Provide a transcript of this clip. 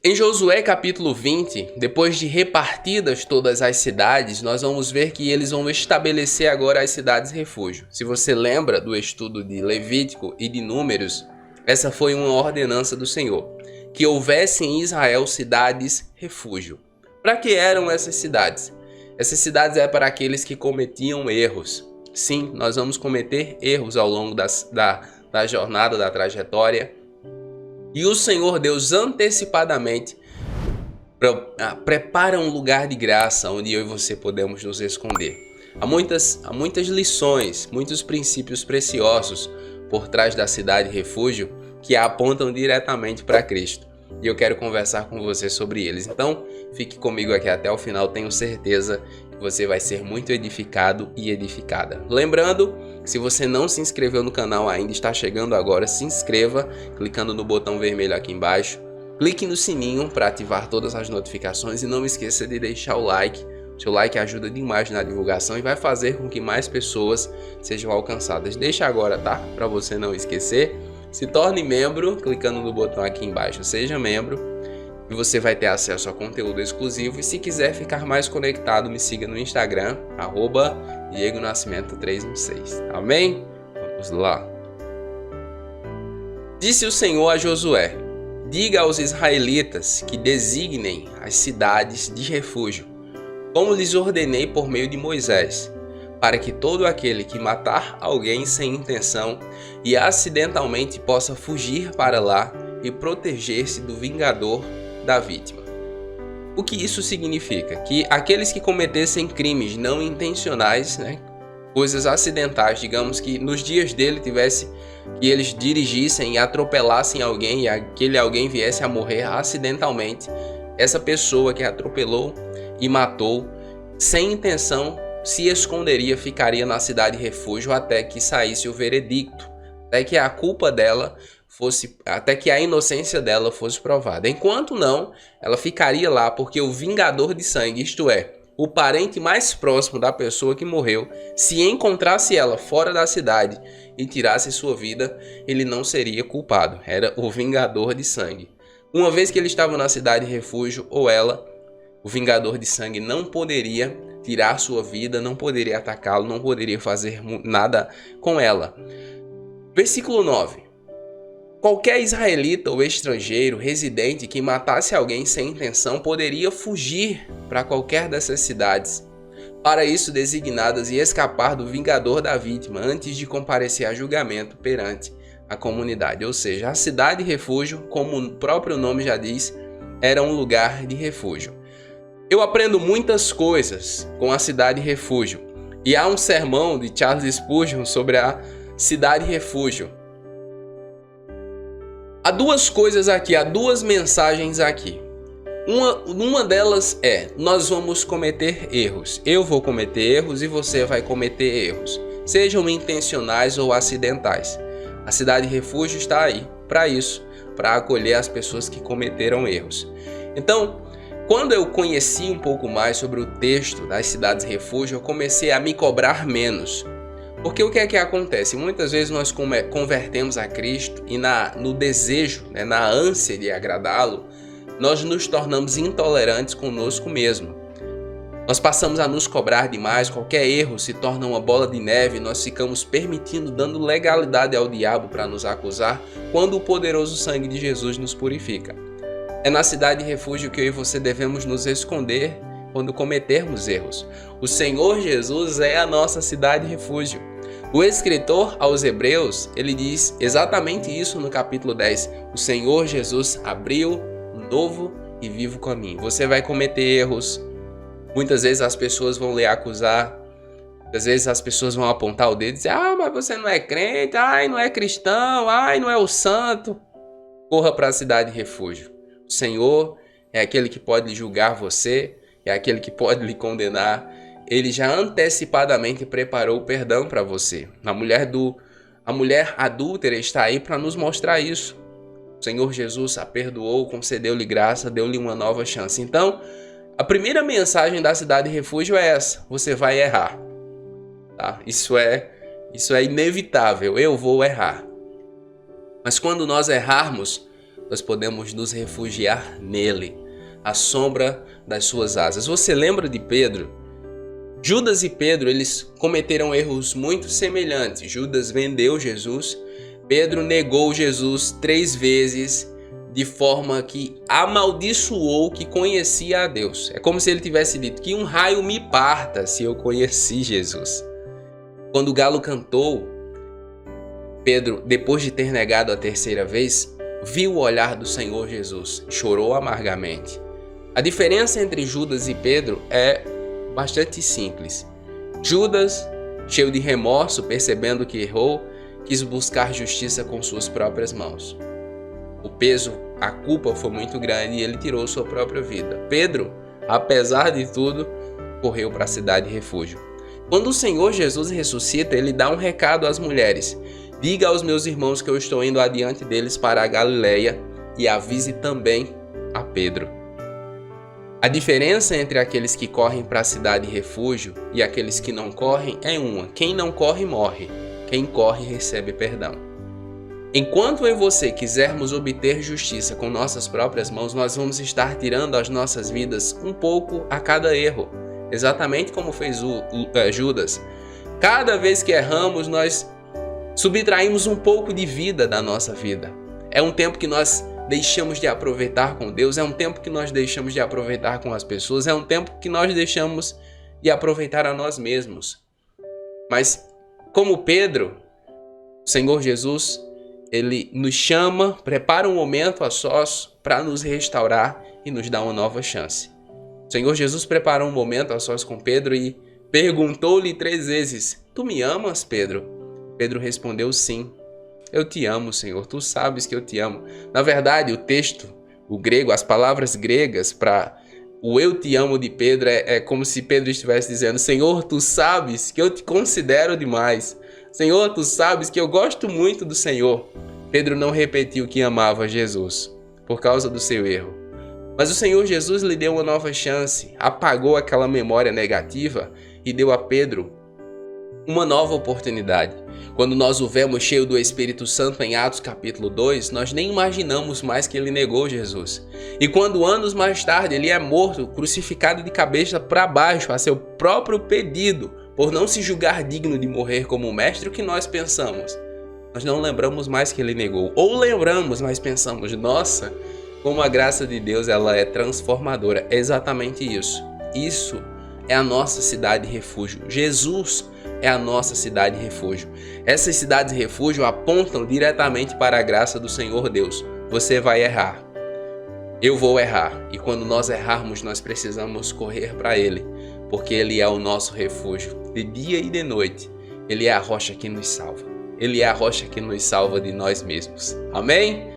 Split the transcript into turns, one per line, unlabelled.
Em Josué capítulo 20, depois de repartidas todas as cidades, nós vamos ver que eles vão estabelecer agora as cidades refúgio. Se você lembra do estudo de Levítico e de Números, essa foi uma ordenança do Senhor, que houvesse em Israel cidades refúgio. Para que eram essas cidades? Essas cidades é para aqueles que cometiam erros. Sim, nós vamos cometer erros ao longo da jornada, da trajetória. E o Senhor Deus antecipadamente prepara um lugar de graça onde eu e você podemos nos esconder. Há muitas lições, muitos princípios preciosos por trás da cidade refúgio que apontam diretamente para Cristo. E eu quero conversar com você sobre eles. Então, fique comigo aqui até o final, tenho certeza que você vai ser muito edificado e edificada. Lembrando, se você não se inscreveu no canal ainda, está chegando agora, se inscreva clicando no botão vermelho aqui embaixo. Clique no sininho para ativar todas as notificações e não esqueça de deixar o like. O seu like ajuda demais na divulgação e vai fazer com que mais pessoas sejam alcançadas. Deixa agora, tá? Para você não esquecer. Se torne membro clicando no botão aqui embaixo. Seja membro e você vai ter acesso a conteúdo exclusivo. E se quiser ficar mais conectado, me siga no Instagram, @DiegoNascimento316. Amém? Vamos lá. Disse o Senhor a Josué: diga aos israelitas que designem as cidades de refúgio, como lhes ordenei por meio de Moisés, para que todo aquele que matar alguém sem intenção e acidentalmente possa fugir para lá e proteger-se do vingador da vítima. O que isso significa? Que aqueles que cometessem crimes não intencionais, coisas acidentais, digamos que nos dias dele tivesse que eles dirigissem e atropelassem alguém e aquele alguém viesse a morrer acidentalmente, essa pessoa que atropelou e matou sem intenção se esconderia, ficaria na cidade refúgio até que saísse o veredicto, até que a culpa dela até que a inocência dela fosse provada. Enquanto não, ela ficaria lá porque o vingador de sangue, isto é, o parente mais próximo da pessoa que morreu, se encontrasse ela fora da cidade e tirasse sua vida, ele não seria culpado. Era o vingador de sangue. Uma vez que ele estava na cidade refúgio, ou ela, o vingador de sangue não poderia tirar sua vida, não poderia atacá-lo, não poderia fazer nada com ela. Versículo 9. Qualquer israelita ou estrangeiro residente que matasse alguém sem intenção poderia fugir para qualquer dessas cidades, para isso designadas, e escapar do vingador da vítima antes de comparecer a julgamento perante a comunidade. Ou seja, a cidade refúgio, como o próprio nome já diz, era um lugar de refúgio. Eu aprendo muitas coisas com a cidade refúgio, e há um sermão de Charles Spurgeon sobre a cidade refúgio. Há duas coisas aqui, há duas mensagens aqui. Uma delas é: nós vamos cometer erros. Eu vou cometer erros e você vai cometer erros, sejam intencionais ou acidentais. A cidade refúgio está aí para isso, para acolher as pessoas que cometeram erros. Então, quando eu conheci um pouco mais sobre o texto das cidades refúgio, eu comecei a me cobrar menos. Porque o que é que acontece? Muitas vezes nós convertemos a Cristo e no desejo, na ânsia de agradá-lo, nós nos tornamos intolerantes conosco mesmo. Nós passamos a nos cobrar demais, qualquer erro se torna uma bola de neve, nós ficamos permitindo, dando legalidade ao diabo para nos acusar, quando o poderoso sangue de Jesus nos purifica. É na cidade de refúgio que eu e você devemos nos esconder quando cometermos erros. O Senhor Jesus é a nossa cidade refúgio. O escritor aos Hebreus, ele diz exatamente isso no capítulo 10. O Senhor Jesus abriu um novo e vivo caminho. Você vai cometer erros. Muitas vezes as pessoas vão lhe acusar. Muitas vezes as pessoas vão apontar o dedo e dizer: mas você não é crente, não é cristão, não é o santo. Corra para a cidade refúgio. O Senhor é aquele que pode julgar você, é aquele que pode lhe condenar. Ele já antecipadamente preparou o perdão para você. A mulher adúltera está aí para nos mostrar isso. O Senhor Jesus a perdoou, concedeu-lhe graça, deu-lhe uma nova chance. Então, a primeira mensagem da cidade refúgio é essa: você vai errar. Tá? Isso é inevitável, eu vou errar. Mas quando nós errarmos, nós podemos nos refugiar nele, à sombra das suas asas. Você lembra de Pedro? Judas e Pedro, eles cometeram erros muito semelhantes. Judas vendeu Jesus, Pedro negou Jesus 3 vezes, de forma que amaldiçoou que conhecia a Deus. É como se ele tivesse dito que um raio me parta se eu conheci Jesus. Quando o galo cantou, Pedro, depois de ter negado a 3ª vez, viu o olhar do Senhor Jesus e chorou amargamente. A diferença entre Judas e Pedro é bastante simples. Judas, cheio de remorso, percebendo que errou, quis buscar justiça com suas próprias mãos. O peso, a culpa foi muito grande e ele tirou sua própria vida. Pedro, apesar de tudo, correu para a cidade de refúgio. Quando o Senhor Jesus ressuscita, ele dá um recado às mulheres: diga aos meus irmãos que eu estou indo adiante deles para a Galileia, e avise também a Pedro. A diferença entre aqueles que correm para a cidade de refúgio e aqueles que não correm é uma: quem não corre morre, quem corre recebe perdão. Enquanto eu e você quisermos obter justiça com nossas próprias mãos, nós vamos estar tirando as nossas vidas um pouco a cada erro, exatamente como fez Judas. Cada vez que erramos, nós subtraímos um pouco de vida da nossa vida. É um tempo que nós deixamos de aproveitar com Deus, é um tempo que nós deixamos de aproveitar com as pessoas, é um tempo que nós deixamos de aproveitar a nós mesmos. Mas, como Pedro, o Senhor Jesus, ele nos chama, prepara um momento a sós para nos restaurar e nos dar uma nova chance. O Senhor Jesus preparou um momento a sós com Pedro e perguntou-lhe 3 vezes: tu me amas, Pedro? Pedro respondeu: sim, eu te amo, Senhor, tu sabes que eu te amo. Na verdade, o texto, o grego, as palavras gregas para o eu te amo de Pedro é como se Pedro estivesse dizendo: Senhor, tu sabes que eu te considero demais. Senhor, tu sabes que eu gosto muito do Senhor. Pedro não repetiu que amava Jesus por causa do seu erro. Mas o Senhor Jesus lhe deu uma nova chance, apagou aquela memória negativa e deu a Pedro uma nova oportunidade. Quando nós o vemos cheio do Espírito Santo em Atos capítulo 2, nós nem imaginamos mais que ele negou Jesus. E quando anos mais tarde ele é morto, crucificado de cabeça para baixo, a seu próprio pedido, por não se julgar digno de morrer como o mestre, o que nós pensamos? Nós não lembramos mais que ele negou. Ou lembramos, mas pensamos: nossa, como a graça de Deus ela é transformadora. É exatamente isso. Isso é a nossa cidade de refúgio. Jesus é a nossa cidade de refúgio. Essas cidades de refúgio apontam diretamente para a graça do Senhor Deus. Você vai errar. Eu vou errar. E quando nós errarmos, nós precisamos correr para Ele, porque Ele é o nosso refúgio. De dia e de noite, Ele é a rocha que nos salva. Ele é a rocha que nos salva de nós mesmos. Amém?